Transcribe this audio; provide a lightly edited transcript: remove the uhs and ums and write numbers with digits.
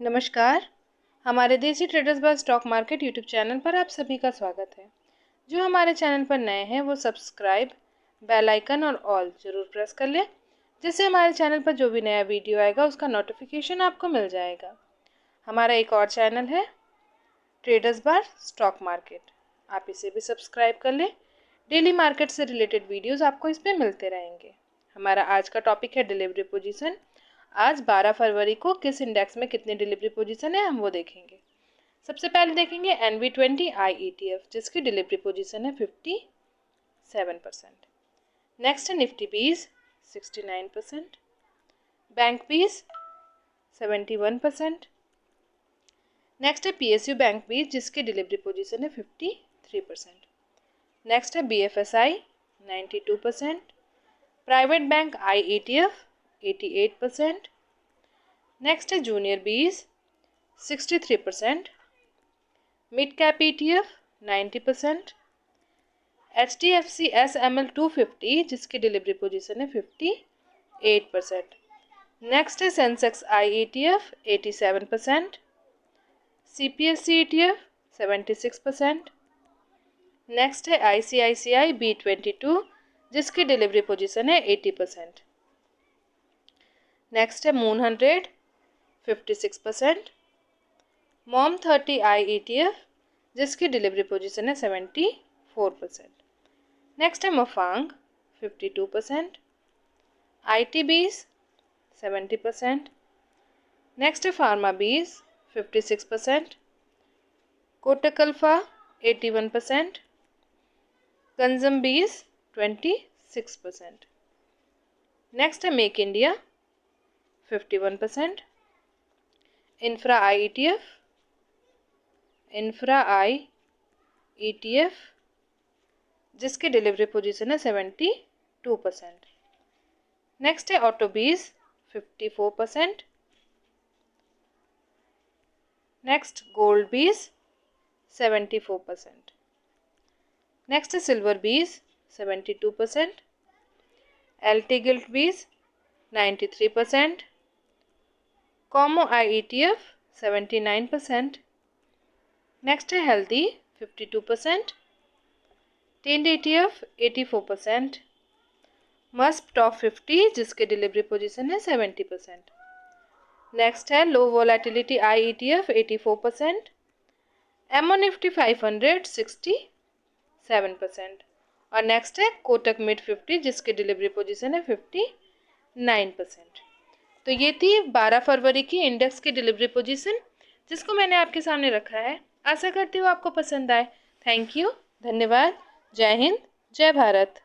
नमस्कार। हमारे देसी traders by stock market YouTube channel पर आप सभी का स्वागत है। जो हमारे चैनल पर नए हैं वो सब्सक्राइब, बेल आइकन और ऑल ज़रूर प्रेस कर लें, जिससे हमारे चैनल पर जो भी नया वीडियो आएगा उसका नोटिफिकेशन आपको मिल जाएगा। हमारा एक और चैनल है ट्रेडर्स बाय स्टॉक मार्केट, आप इसे भी सब्सक्राइब कर लें। डेली मार्केट से रिलेटेड वीडियोज़ आपको इस पर मिलते रहेंगे। हमारा आज का टॉपिक है डिलीवरी पोजीशन। आज 12 फरवरी को किस इंडेक्स में कितनी डिलीवरी पोजीशन है हम वो देखेंगे। सबसे पहले देखेंगे NV20 IETF, जिसकी डिलीवरी पोजीशन है 57%। नेक्स्ट है निफ्टी 20 69%, बैंक 20 71%। नेक्स्ट है PSU बैंक 20, जिसकी डिलीवरी पोजीशन है 53%। नेक्स्ट है BFSI 92%, private bank IETF 88%। Next है junior 20 63%, mid cap ETF 90%, HDFC SML 250, जिसकी डिलीवरी पोजीशन है 58%। नेक्स्ट है Sensex IETF 87%, CPSC ETF 76%। Next है ICICI B22, जिसकी डिलीवरी पोजीशन है 80%। नेक्स्ट है मून 100 56%, मॉम 30 IETF, जिसकी डिलीवरी पोजीशन है 74%। नेक्स्ट है मफांग 52%, IT 20 70%। नेक्स्ट है फार्मा 20 56%, कोटक अल्फा 81%, कंजम 20 26%। नेक्स्ट है मेक इंडिया 51%, इंफ्रा IETF, जिसकी डिलीवरी पोजीशन है 72%। नेक्स्ट है ऑटो 20 54%। Next gold 20 74%। नेक्स्ट है silver 20 72%, LT guilt 20 93%, कॉमो IETF 79%। Next है हेल्दी 52%, टिंड ETF 84%, मस्प टॉप 50, जिसके डिलीवरी पोजीशन है 70%। नेक्स्ट है लो वोलेटिलिटी IETF 84%, एमओ निफ्टी 500 67%। और नेक्स्ट है कोटक मिड 50, जिसकी डिलीवरी पोजीशन है 59%। तो ये थी 12 फरवरी की इंडेक्स की डिलीवरी पोजीशन, जिसको मैंने आपके सामने रखा है। आशा करती हूँ आपको पसंद आए। थैंक यू, धन्यवाद। जय हिंद, जय भारत।